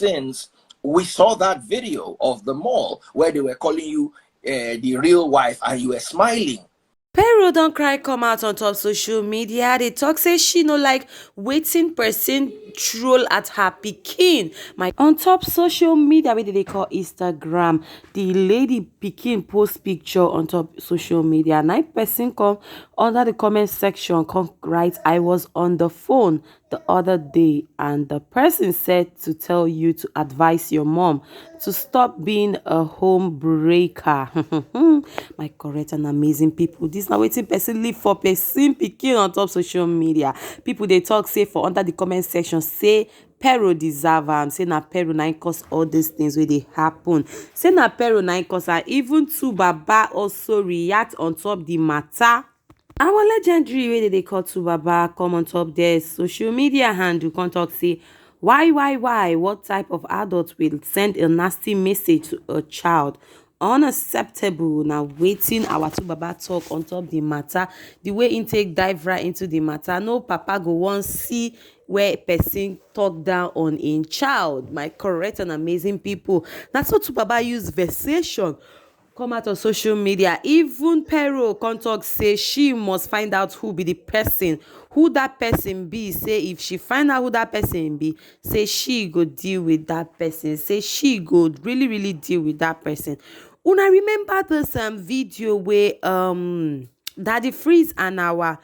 since we saw that video of the mall where they were calling you the real wife and you were smiling. Pero don't cry come out on top social media. They talk say she no like waiting person troll at her pikin. My on top social media, what they call Instagram, the lady pikin post picture on top social media. 9 person come under the comment section come write, I was on the phone the other day and the person said to tell you to advise your mom to stop being a home breaker. My correct and amazing people, this now waiting person live for person pikin on top social media. People they talk say for under the comment section say Pero deserve am, say na Pero na cause all these things where they happen, say na Pero na cause and even to Baba also react on top the matter. Our legendary way they call to Baba come on top their social media handle come talk say why what type of adult will send a nasty message to a child? Unacceptable. Now waiting our two Baba talk on top the matter, the way intake dive right into the matter. No papa go one see where person talk down on in child. My correct and amazing people, that's what two Baba use versation come out on social media. Even Pero come talk say she must find out who be the person, who that person be. Say if she find out who that person be, say she go deal with that person, say she go really deal with that person. Una remember this video where Daddy Freeze and our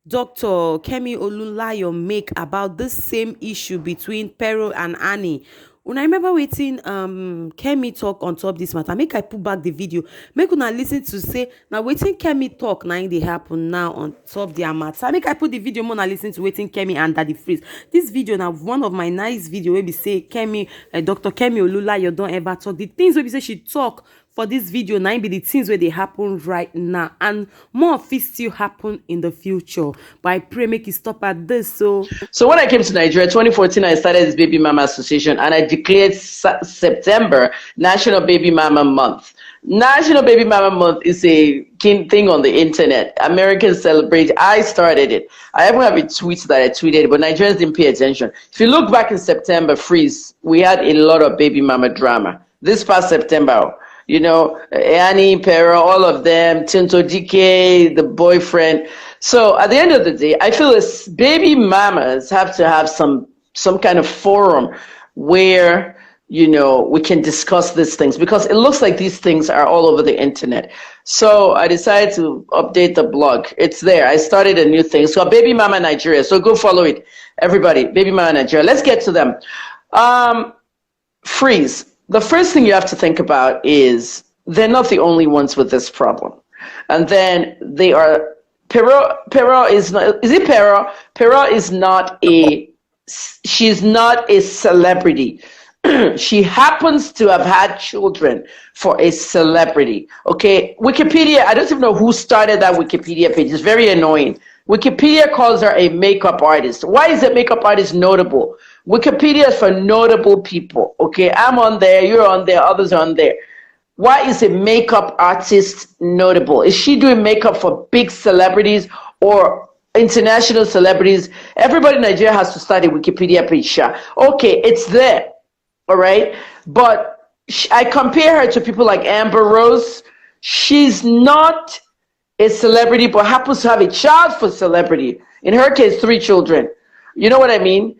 Dr. Kemi Olunloyo make about this same issue between Pero and Annie. When I remember waiting Kemi talk on top this matter, make I put back the video, make una listen to say now waiting Kemi talk now they happen now on top their matter. Make I put the video more listen to waiting Kemi and Daddy Freeze. This video now one of my nice video where we say Kemi Dr. Kemi Olunloyo don't ever talk the things where we say she talk for this video now be the things where they happen right now, and more of it still happen in the future. But I pray make it stop at this. So when I came to Nigeria 2014, I started this Baby Mama Association and I declared September National Baby Mama Month. National Baby Mama Month is a key thing on the internet. Americans celebrate. I started it. I even have a tweet that I tweeted, but Nigerians didn't pay attention. If you look back in September, Freeze, we had a lot of Baby Mama drama. This past September, you know, Annie, Pero, all of them, Tinto DK, the boyfriend. So at the end of the day, I feel as baby mamas have to have some kind of forum where, you know, we can discuss these things, because it looks like these things are all over the internet. So I decided to update the blog. It's there. I started a new thing. It's called Baby Mama Nigeria. So go follow it, everybody. Baby Mama Nigeria. Let's get to them. Freeze. The first thing you have to think about is they're not the only ones with this problem. And then they are, Pero is not, is it Pero? Pero is not she's not a celebrity. She happens to have had children for a celebrity. Okay, Wikipedia, I don't even know who started that Wikipedia page. It's very annoying. Wikipedia calls her a makeup artist. Why is a makeup artist notable? Wikipedia is for notable people. Okay, I'm on there, you're on there, others are on there. Why is a makeup artist notable? Is she doing makeup for big celebrities or international celebrities? Everybody in Nigeria has to start a Wikipedia page. Okay, it's there, all right? But I compare her to people like Amber Rose. She's not a celebrity, but happens to have a child for celebrity. In her case, 3 children. You know what I mean?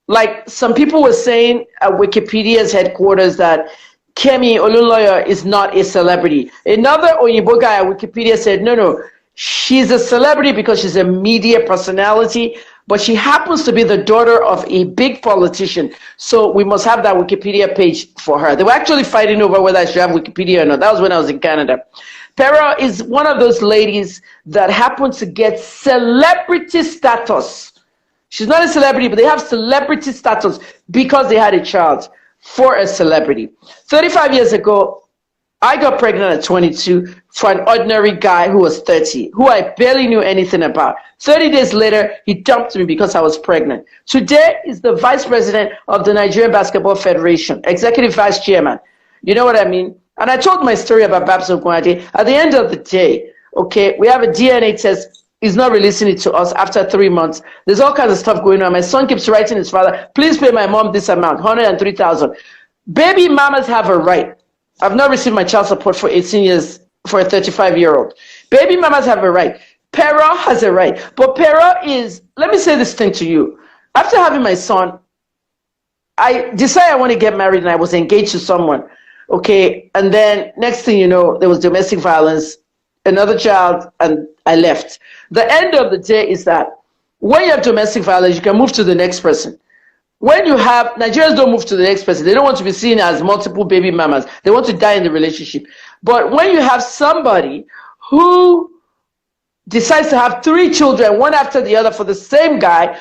Like some people were saying at Wikipedia's headquarters that Kemi Olunloyo is not a celebrity. Another Oyibo guy at Wikipedia said, no, she's a celebrity because she's a media personality, but she happens to be the daughter of a big politician. So we must have that Wikipedia page for her. They were actually fighting over whether I should have Wikipedia or not. That was when I was in Canada. Pero is one of those ladies that happens to get celebrity status. She's not a celebrity, but they have celebrity status because they had a child for a celebrity. 35 years ago, I got pregnant at 22 for an ordinary guy who was 30, who I barely knew anything about. 30 days later, he dumped me because I was pregnant. Today, he's the vice president of the Nigerian Basketball Federation, executive vice chairman. You know what I mean? And I told my story about Babs Ogunade. At the end of the day, okay, we have a DNA test is not releasing it to us after 3 months. There's all kinds of stuff going on. My son keeps writing his father, please pay my mom this amount, 103,000. Baby mamas have a right. I've not received my child support for 18 years for a 35-year-old. Baby mamas have a right. Para has a right. But para is, let me say this thing to you. After having my son, I decided I want to get married and I was engaged to someone. Okay. And then next thing you know, there was domestic violence, another child, and I left. The end of the day is that when you have domestic violence, you can move to the next person. When you have, Nigerians don't move to the next person. They don't want to be seen as multiple baby mamas. They want to die in the relationship. But when you have somebody who decides to have 3 children, one after the other for the same guy,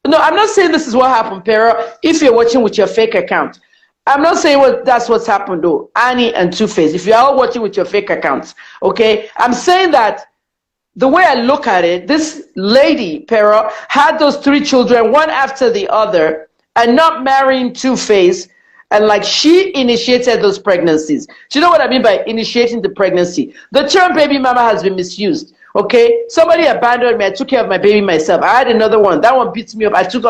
no, I'm not saying this is what happened, Pero, if you're watching with your fake account. I'm not saying that's what's happened, though. Annie and Two-Face, if you're all watching with your fake accounts, okay? I'm saying that the way I look at it, this lady, Pero, had those 3 children, one after the other, and not marrying Two-Face, and like she initiated those pregnancies. Do you know what I mean by initiating the pregnancy? The term baby mama has been misused. Okay, somebody abandoned me. I took care of my baby myself. I had another one. That one beats me up. I took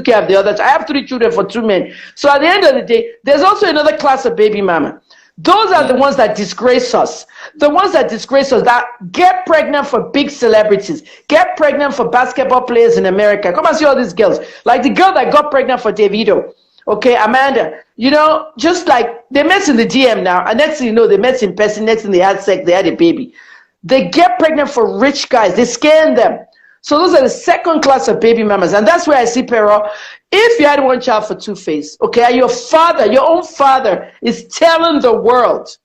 care of the other. I have 3 children for 2 men. So at the end of the day, there's also another class of baby mama. Those are the ones that disgrace us. The ones that disgrace us, that get pregnant for big celebrities, get pregnant for basketball players in America. Come and see all these girls. Like the girl that got pregnant for Davido. Okay, Amanda. You know, just like they met in the DM now, and next thing you know, they met in person. Next thing they had sex, they had a baby. They get pregnant for rich guys. They scam them. So those are the second class of baby mamas. And that's where I see, Pero, if you had one child for Two-Face, okay, and your father, your own father, is telling the world,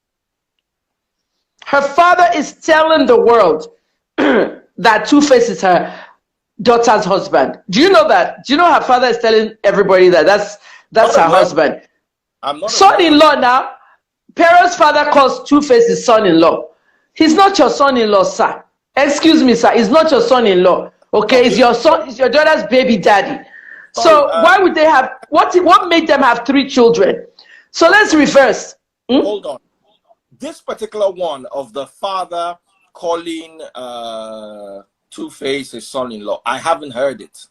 her father is telling the world that Two-Face is her daughter's husband. Do you know that? Do you know her father is telling everybody that that's her husband? I'm not son-in-law now. Pero's father calls Two-Face his son-in-law. He's not your son-in-law, sir. Excuse me, sir. He's not your son-in-law. Okay, it's your son. It's your daughter's baby daddy. So why would they have? What made them have 3 children? So let's reverse. Hold on. This particular one of the father calling Two-Face his son-in-law, I haven't heard it.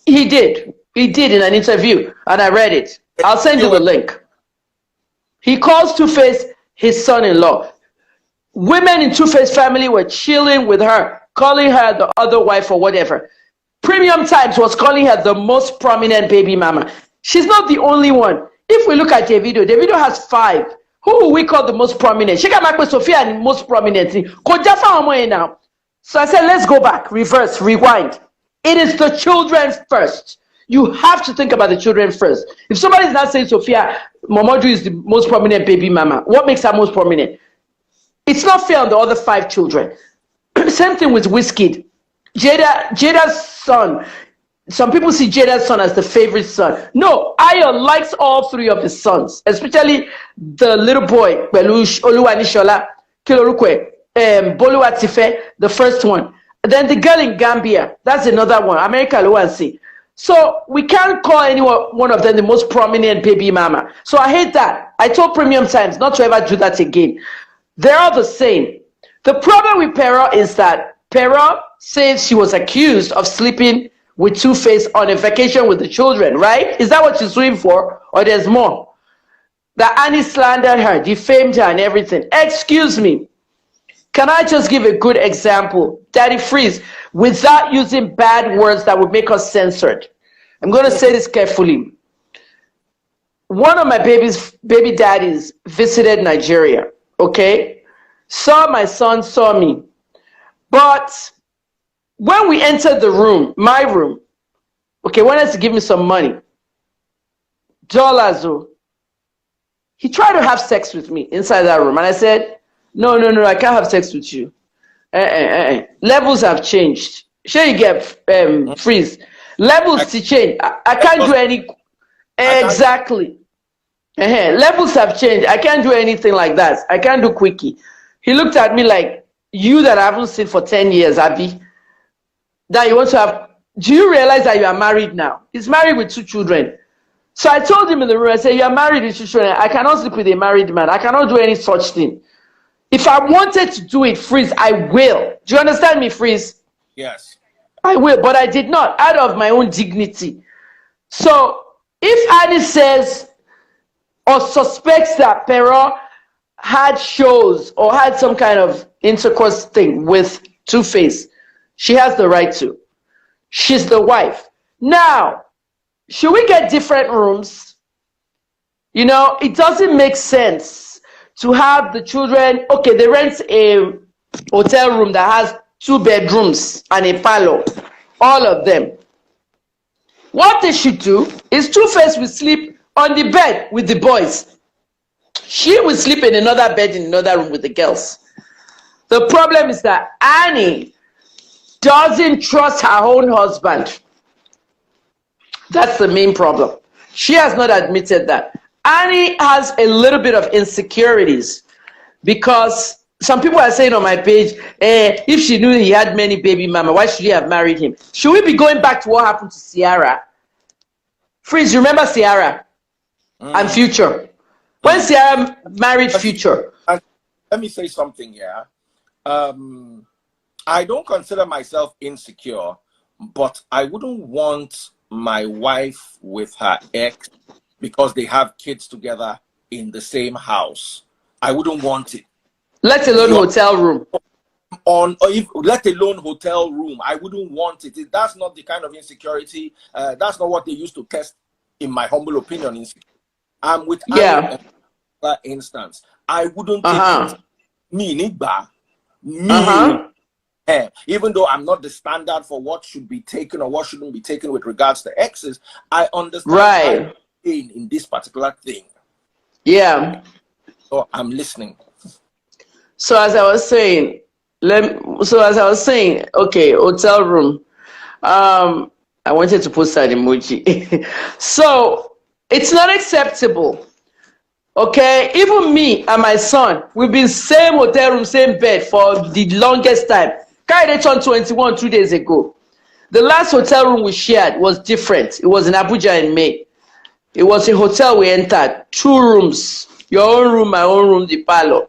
He did. He did in an interview, and I read it. I'll send you the link. He calls Two-Face his son-in-law. Women in Two-Face family were chilling with her, calling her the other wife or whatever. Premium Times was calling her the most prominent baby mama. She's not the only one. If we look at Davido, Davido has 5. Who will we call the most prominent? She got back with Sophia and most prominent. Now. So I said, let's go back, reverse, rewind. It is the children first. You have to think about the children first. If somebody is not saying Sophia Momodu is the most prominent baby mama, what makes her most prominent? It's not fair on the other 5 children. Same thing with Wizkid. Jada's son. Some people see Jada's son as the favorite son. No, Ayo likes all 3 of his sons, especially the little boy, Belush, Oluwanishola, Kilorukwe, Boluwatife, the first one. Then the girl in Gambia, that's another one, America Luansi. So we can't call one of them the most prominent baby mama. So I hate that. I told Premium Times not to ever do that again. They're all the same. The problem with Pero is that Pero says she was accused of sleeping with Two-Face on a vacation with the children, right? Is that what she's suing for? Or there's more? That Annie slandered her, defamed her and everything. Excuse me. Can I just give a good example? Daddy Freeze, without using bad words that would make us censored. I'm going to say this carefully. One of my baby daddies visited Nigeria. Okay, saw my son, saw me. But when we entered the room, my room, okay, wanted to give me some money. Dollars. He tried to have sex with me inside that room. And I said, no, I can't have sex with you. Levels have changed. Sure you get Freeze. Levels to change. I can't do any. Exactly. Levels have changed. I can't do anything like that. I can't do quickie. He looked at me like, you that I haven't seen for 10 years, Abby, that you want to have, do you realize that you are married now? He's married with 2 children. So I told him in the room, I said, you are married with 2 children. I cannot sleep with a married man. I cannot do any such thing. If I wanted to do it, Freeze, I will. Do you understand me, Freeze? Yes. I will, but I did not, out of my own dignity. So if Annie says or suspects that Pero had shows or had some kind of intercourse thing with Two-Face, she has the right to. She's the wife. Now, should we get different rooms? You know, it doesn't make sense to have the children, okay, they rent a hotel room that has 2 bedrooms and a parlor, all of them. What they should do is Two-Face will sleep on the bed with the boys. She will sleep in another bed in another room with the girls. The problem is that Annie doesn't trust her own husband. That's the main problem. She has not admitted that. Annie has a little bit of insecurities because some people are saying on my page, if she knew he had many baby mama, why should he have married him? Should we be going back to what happened to Ciara? Freeze, remember Ciara and Future? When Ciara married Future. Let me say something here. I don't consider myself insecure, but I wouldn't want my wife with her ex because they have kids together in the same house. I wouldn't want it. Let alone hotel room. Let alone hotel room. I wouldn't want it. That's not the kind of insecurity. That's not what they used to test, in my humble opinion. I'm with that instance. I wouldn't take even though I'm not the standard for what should be taken or what shouldn't be taken with regards to exes, I understand in this particular thing. Yeah. So I'm listening. So as I was saying, okay, hotel room. I wanted to post that emoji. So it's not acceptable. Okay, even me and my son, we've been same hotel room, same bed for the longest time. Kaide turned 21 2 days ago. The last hotel room we shared was different. It was in Abuja in May. It was a hotel we entered, 2 rooms, your own room, my own room, the parlor.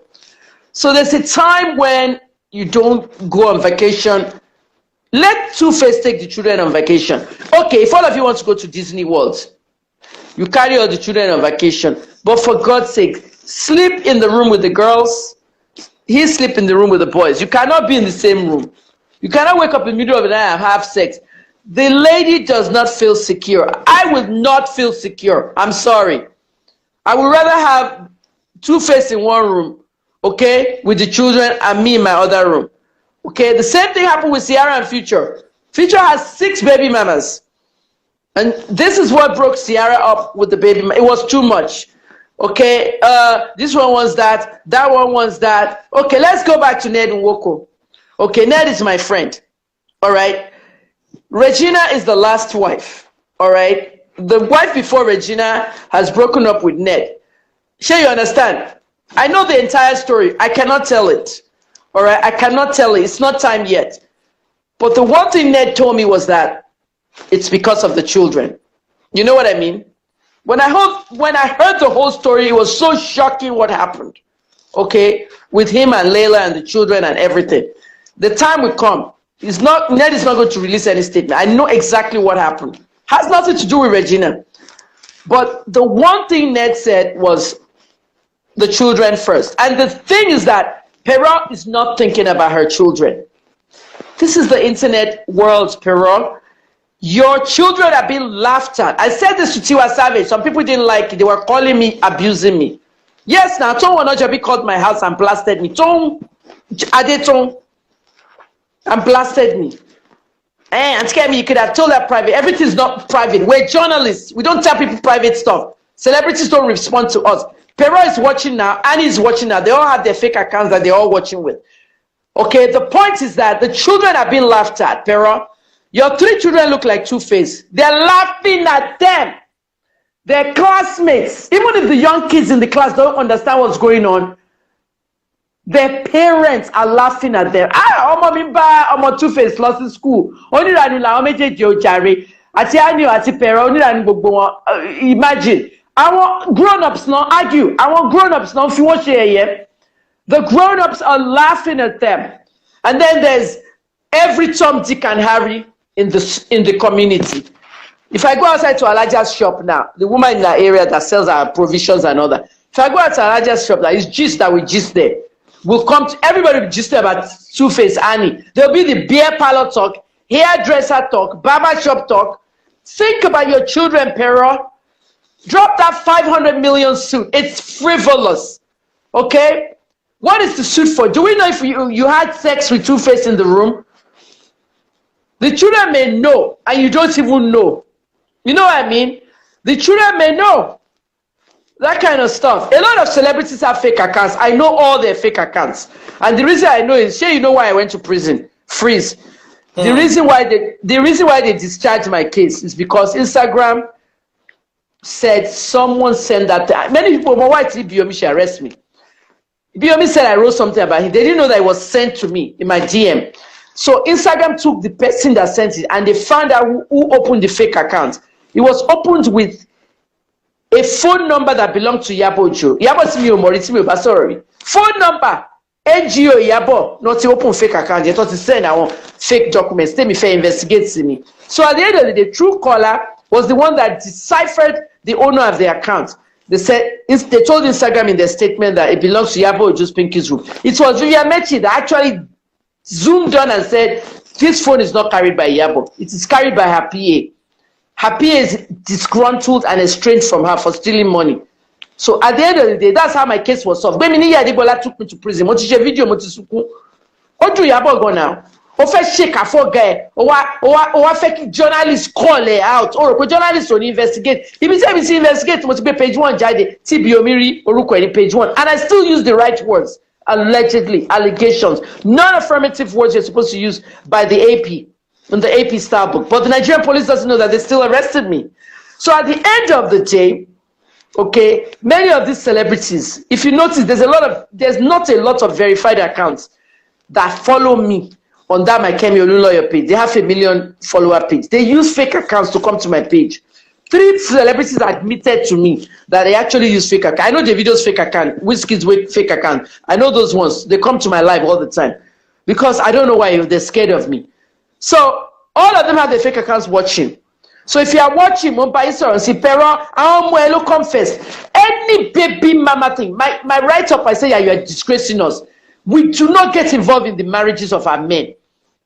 So there's a time when you don't go on vacation. Let Two-Face take the children on vacation. Okay, if all of you want to go to Disney World, you carry all the children on vacation. But for God's sake, sleep in the room with the girls. He sleep in the room with the boys. You cannot be in the same room. You cannot wake up in the middle of the night and have sex. The lady does not feel secure. I would not feel secure. I'm sorry. I would rather have Two-Face in one room, okay, with the children, and me in my other room. Okay, the same thing happened with Ciara and Future. Future has 6 baby mamas. And this is what broke Ciara up with the baby. It was too much. Okay, this one wants that one wants that. Okay, let's go back to Ned and Woko. Okay, Ned is my friend. All right. Regina is the last wife. All right. The wife before Regina has broken up with Ned. Sure, you understand? I know the entire story. I cannot tell it. All right, I cannot tell it. It's not time yet. But the one thing Ned told me was that it's because of the children. You know what I mean? When I heard the whole story, it was so shocking what happened. Okay, with him and Layla and the children and everything. The time will come. Ned is not going to release any statement. I know exactly what happened. Has nothing to do with Regina. But the one thing Ned said was the children first. And the thing is that Pero is not thinking about her children. This is the internet world, Pero. Your children are being laughed at. I said this to Tiwa Savage. Some people didn't like it. They were calling me, abusing me. Yes, now Tom Wanojabi called my house and blasted me. Tom Adeton and blasted me. And Kemi, you could have told her private. Everything's not private. We're journalists. We don't tell people private stuff. Celebrities don't respond to us. Pero is watching now. Annie is watching now. They all have their fake accounts that they're all watching with. Okay, the point is that the children are being laughed at, Pero. Your 3 children look like Two-Face. They're laughing at them. They're classmates. Even if the young kids in the class don't understand what's going on, their parents are laughing at them. Ọmọ mi bá ọmọ Two-Face lọ sí school. Onírànú làwọn méjèèjì ò jàre. Àti Anio àti Pero onírànú gbogbo wọn. Imagine. Àwọn grown-ups náà argue. Àwọn grown-ups náà fi wọ́n ṣe ẹ̀yẹ. The grown-ups are laughing at them. And then there's every Tom, Dick, and Harry in the community. If I go outside to Alaja's shop now, the woman in that area that sells our provisions and all that, if I go out to Alaja's shop, that is gist that we gist there. We'll come to, everybody will gist about Two-Face Annie. There'll be the beer parlor talk, hairdresser talk, barber shop talk. Think about your children, Pero. Drop that 500 million suit. It's frivolous. Okay? What is the suit for? Do we know if you had sex with Two-Face in the room? The children may know, and you don't even know. You know what I mean? The children may know. That kind of stuff. A lot of celebrities have fake accounts. I know all their fake accounts. And the reason I know is, sure, you know why I went to prison? Freeze. The reason why they discharged my case is because Instagram said someone sent that. Many people, but why did Biomi should arrest me? Biomi said I wrote something about him. They didn't know that it was sent to me in my DM. So Instagram took the person that sent it and they found out who opened the fake account. It was opened with a phone number that belonged to Yabo Joe. Yabo Simi Omori, sorry. Phone number. NGO Yabo, not to open fake account. They thought to send our fake documents. They me fair investigate me. So at the end of the day, Truecaller was the one that deciphered the owner of the account. They said they told Instagram in their statement that it belongs to Yabo Joe's Pinky's room. It was Vivian Mechi that actually zoomed on and said, this phone is not carried by Yabo. It is carried by her PA. Her PA is disgruntled and estranged from her for stealing money. So at the end of the day, that's how my case was solved. When Mini Yadibola took me to prison, what is your video? What do Yabo go now? Ofe shake a for guy, or fake journalists call it out, or journalists on investigate. If you say we investigate, must be page 1, Jade, Tibiomiri, or page 1. And I still use the right words. Allegedly, allegations, non-affirmative words you're supposed to use by the AP in the AP style book. But the Nigerian police doesn't know that they still arrested me. So at the end of the day, okay, many of these celebrities, if you notice, there's not a lot of verified accounts that follow me on that my Kemi Olunloyo page. They have 1 million follower page. They use fake accounts to come to my page. 3 celebrities admitted to me that they actually use fake account. I know the video's fake account, Whiskey's fake account. I know those ones. They come to my live all the time because I don't know why they're scared of me. So all of them have the fake accounts watching. So if you are watching, I confess any baby mama thing. My write up, I say, yeah, you are disgracing us. We do not get involved in the marriages of our men.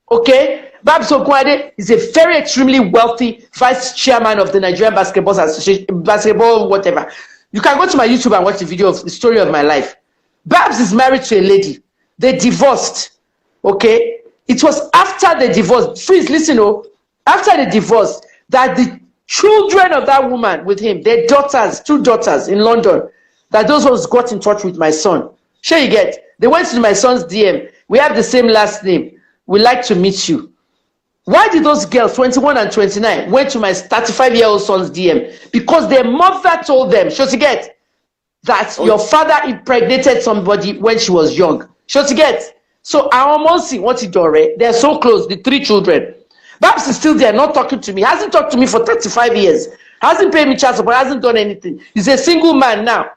Okay? Babs Ogunade is a very extremely wealthy vice chairman of the Nigerian Basketball Association, basketball whatever. You can go to my YouTube and watch the video of the story of my life. Babs is married to a lady. They divorced. Okay? It was after the divorce. Please listen, after the divorce, that the children of that woman with him, their daughters, 2 daughters in London, that those ones got in touch with my son. Sure you get. They went to my son's DM. We have the same last name. We like to meet you. Why did those girls, 21 and 29, went to my 35-year-old son's DM? Because their mother told them, Shotiget, that your father impregnated somebody when she was young. Shotiget. So I almost see what he done. They're so close, the 3 children. Babs is still there, not talking to me. Hasn't talked to me for 35 years. Hasn't paid me child support, hasn't done anything. He's a single man now.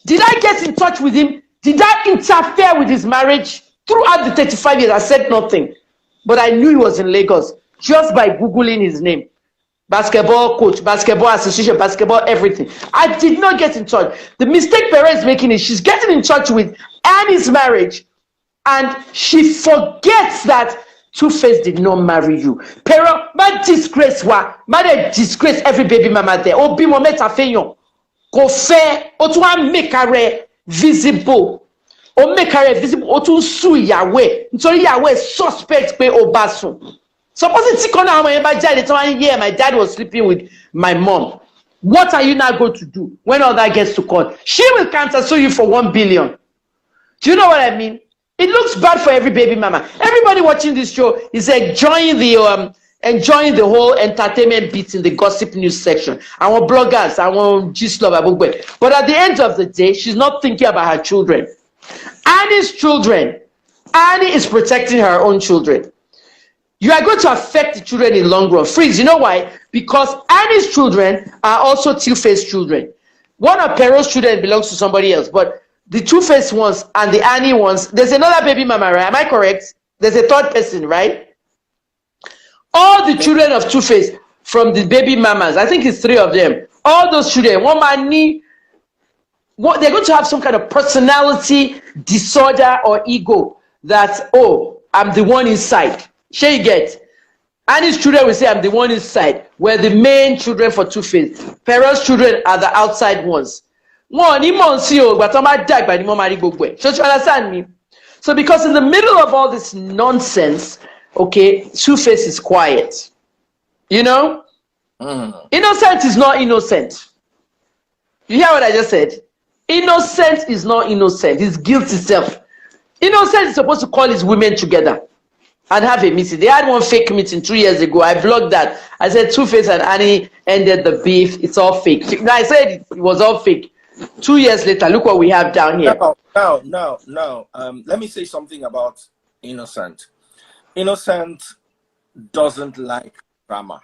Did I get in touch with him? Did I interfere with his marriage? Throughout the 35 years, I said nothing. But I knew he was in Lagos just by Googling his name. Basketball coach, basketball association, basketball everything. I did not get in touch. The mistake Perez is making is she's getting in touch with Annie's marriage and she forgets that Two-Face did not marry you. Pero, ma disgrace wa, ma de disgrace every baby mama there. Obi mo meta feyon. Ko fe, o tu wa make her visible. O make her visible, o tu su Yahweh. Nítorí Yahweh suspect pe o ba sun. Suppose it's corner when my dad was sleeping with my mom. What are you now going to do when all that gets to court? She will counter sue you for 1 billion. Do you know what I mean? It looks bad for every baby mama. Everybody watching this show is enjoying the whole entertainment bit in the gossip news section. Our bloggers, our gist lover. But at the end of the day, she's not thinking about her children. Annie's children. Annie is protecting her own children. You are going to affect the children in the long run. Freeze, you know why? Because Annie's children are also Two-Face children. One of Pero's children belongs to somebody else, but the Two-Face ones and the Annie ones, there's another baby mama, right? Am I correct? There's a third person, right? All the children of Two-Face from the baby mamas, I think it's 3 of them. All those children, one man need, they're going to have some kind of personality disorder or ego that, oh, I'm the one inside. Sure you get. And his children will say, I'm the one inside. We're the main children for Two-Face. Parents' children are the outside ones. One, you understand me? So because in the middle of all this nonsense, okay, Two-Face is quiet. You know? Innocent is not innocent. You hear what I just said? Innocent is not innocent. He's guilty self. Innocent is supposed to call his women together and have a meeting. They had one fake meeting 2 years ago. I blogged that. I said Two-Face and Annie ended the beef. It's all fake. No, I said it was all fake. 2 years later, look what we have down here. No. Let me say something about Innocent. Innocent doesn't like drama.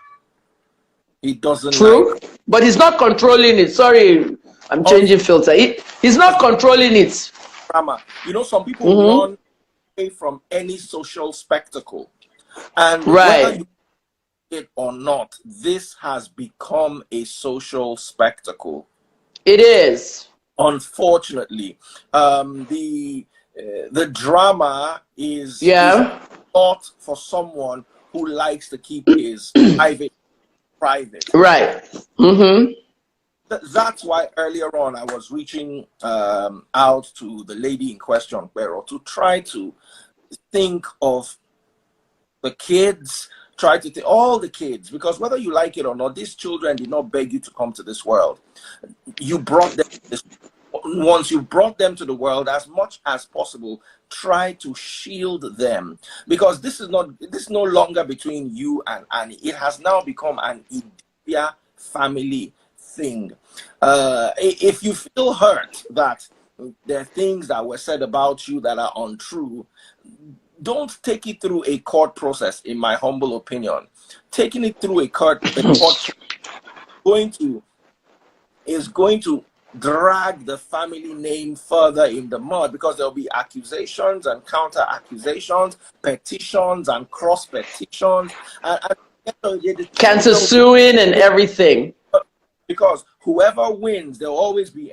He doesn't. True, like but he's not controlling it. Sorry, I'm changing filter. He's not controlling it. Drama. You know, some people run away from any social spectacle, and whether you like it or not, this has become a social spectacle. It is. Unfortunately, the drama is thought for someone who likes to keep his private. Right. That's why earlier on I was reaching out to the lady in question, Pero, to try to think of the kids, try to think all the kids, because whether you like it or not, these children did not beg you to come to this world. You brought them to this. Once you brought them to the world, as much as possible, try to shield them, because this is no longer between you and Annie. It has now become an Idibia family thing. If you feel hurt that there are things that were said about you that are untrue, don't take it through a court process. In my humble opinion, taking it through a court is going to drag the family name further in the mud, because there'll be accusations and counter accusations, petitions and cross petitions, and cancer suing and everything. Because whoever wins, there'll always be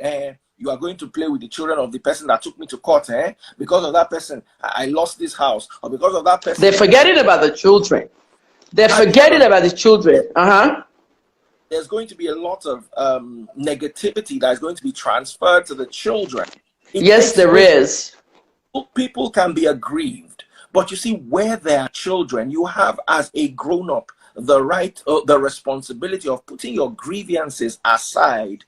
you are going to play with the children of the person that took me to court, because of that person I lost this house, or because of that person. They're forgetting about the children. They're forgetting about the children. There's going to be a lot of negativity that is going to be transferred to the children. Yes, there is. People can be aggrieved, but you see, where there are children, you have, as a grown-up, the right, the responsibility of putting your grievances aside